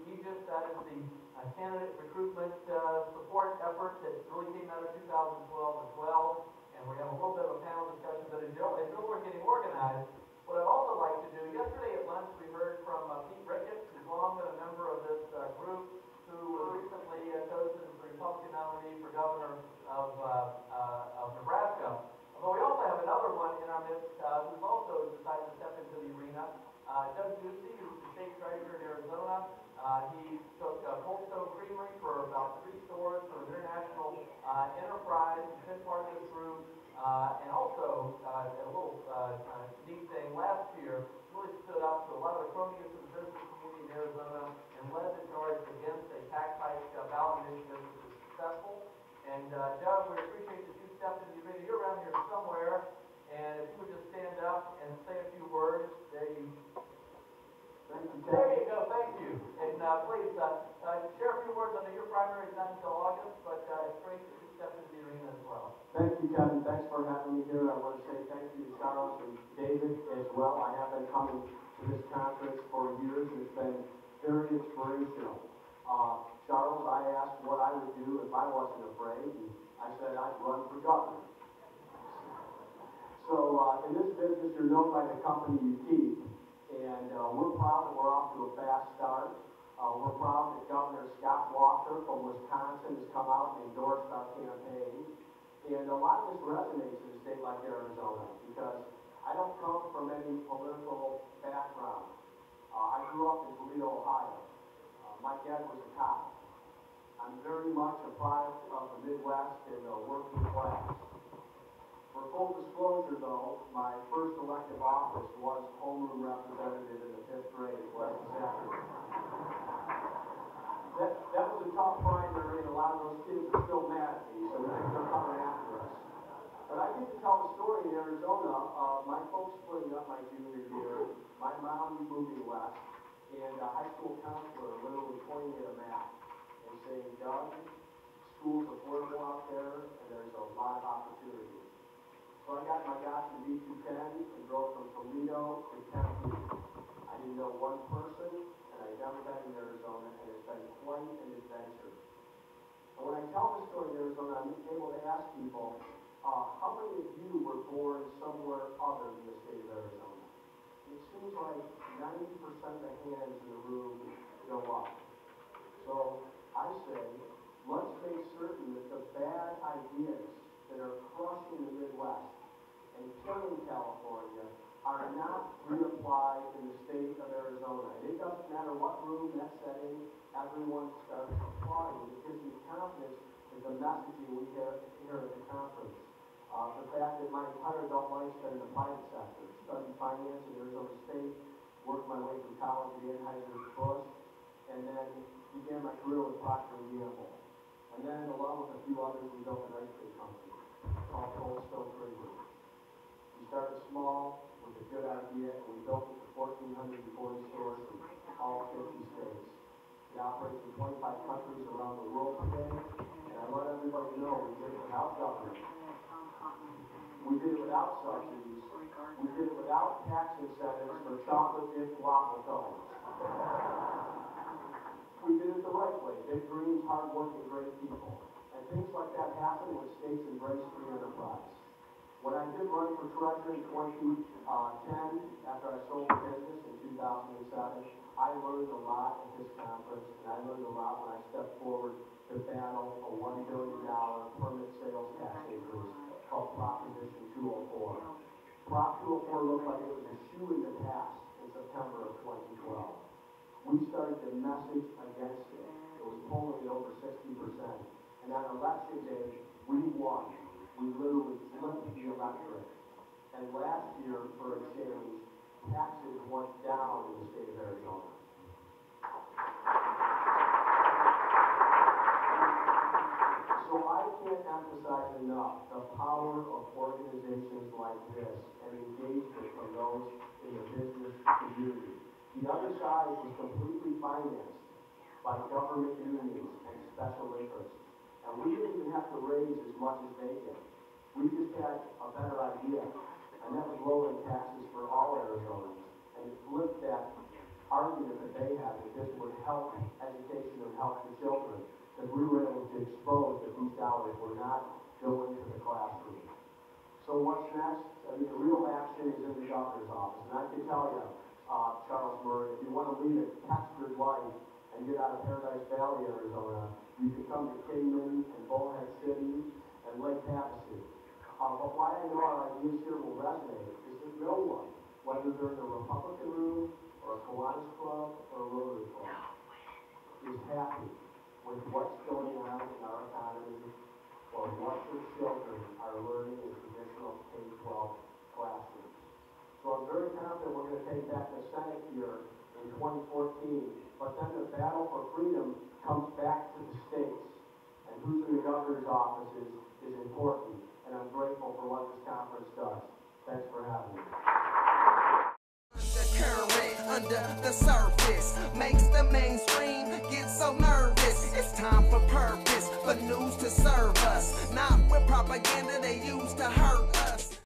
He just that is the candidate recruitment support effort that really came out of 2012 as well. And we have a little bit of a panel discussion, but as we're getting organized, what I'd also like to do, yesterday at lunch we heard from Pete Ricketts, who's long been a member of this group, who was recently chosen as the Republican nominee for governor of Nebraska. But we also have another one in our midst who's also decided to step into the arena. Doug Ducey, who's the state treasurer in Arizona. He took Cold Stone Creamery for about 3 stores for an international enterprise. He's been part of this group. And also, a little neat thing, last year really stood up to a lot of the cronyism of the business community in Arizona and led the charge against a tax hike ballot initiative, which was successful. And Doug, we appreciate that you stepped in the arena. You're around here somewhere, and if you would just stand up and say a few words. There you go, thank you. And please share a few words. I know your primary is not until August, but it's great that you stepped into the arena as well. Thank you, Kevin. Thanks for having me here. I want to say thank you to Charles and David as well. I have been coming to this conference for years, and it's been very inspirational. Charles, I asked what I would do if I wasn't afraid, and I said I'd run for governor. So in this business, you're known by the company you keep, and we're proud that we're off to a fast start. We're proud that Governor Scott Walker from Wisconsin has come out and endorsed our campaign. And a lot of this resonates in a state like Arizona, because I don't come from any political background. I grew up in Toledo, Ohio. My dad was a cop. I'm very much a product of the Midwest and the working class. For full disclosure, though, my first elective office was homeroom representative in the 5th grade at West Secondary. That was a tough primary, and a lot of those kids are still mad at me, so they're coming after us. But I get to tell the story in Arizona. My folks splitting up my junior year, my mom moving west, and a high school counselor literally pointing at a map and saying, Doug, school's affordable out there, and there's a lot of opportunities. So I got my Datsun D210 and drove from Toledo to Tempe. I didn't know one person, and I'd never been in Arizona, and it's been quite an adventure. And when I tell this story in Arizona, I'm able to ask people, how many of you were born somewhere other than the state of Arizona? It seems like 90% of the hands in the room go up. So I say, let's make certain that the bad ideas that are crushing the Midwest and killing California are not reapplied in the state of Arizona. And it doesn't matter what room that's setting, everyone starts applauding. It gives me confidence in the messaging we hear here at the conference. The fact that my entire adult life's been in the private sector, studied finance at Arizona State, worked my way through college at Anheuser-Busch, and then began my career with Procter & Gamble. And then, along with a few others, we built an ice cream company called Cold Stone Creamery. We started small with a good idea, and we built it to 1,440 stores from all 50 states. We operate in 25 countries around the world today, and I let everybody know we did it without government. We did it without subsidies. We did it without tax incentives for chocolate-dipped waffle cones. We did it the right way. Big dreams, hard work, and great people. And things like that happen when states embrace free enterprise. When I did run for treasurer in 2010, after I sold the business in 2007, I learned a lot at this conference, and I learned a lot when I stepped forward to battle a $1 billion permanent sales tax increase called Proposition 204. Prop 204 looked like it was a shoe in the past in September of 2012. We started to message against it. It was polling at over 60%. And on election day, we won. We literally flipped the electorate. And last year, for a change, taxes went down in the state of Arizona. So I can't emphasize enough the power of organizations like this and engagement from those in the business community. The other side is completely financed by government unions and special interests. And we didn't even have to raise as much as they did. We just had a better idea, and that was lowering taxes for all Arizonans. And it flipped that argument that they had that this would help education and help the children, because we were able to expose that these dollars were not going to the classroom. So what's next? I mean, the real action is in the governor's office, and I can tell you, Charles Murray, if you want to lead a textured life and get out of Paradise Valley, Arizona, you can come to Kingman and Bullhead City and Lake Havasu. But why I know our ideas here will resonate is that no one, whether they're in a Republican room or a Kiwanis Club or a Rotary Club, is happy with what's going on in our economy or what their children are learning in traditional K-12 classrooms. So I'm very confident we're going to take back the Senate here in 2014, but then the battle for freedom comes back to the states, and who's in the governor's offices is important, and I'm grateful for what this conference does. Thanks for having me. Undercurrent under the surface makes the mainstream get so nervous. It's time for purpose, for news to serve us, not with propaganda they use to hurt us.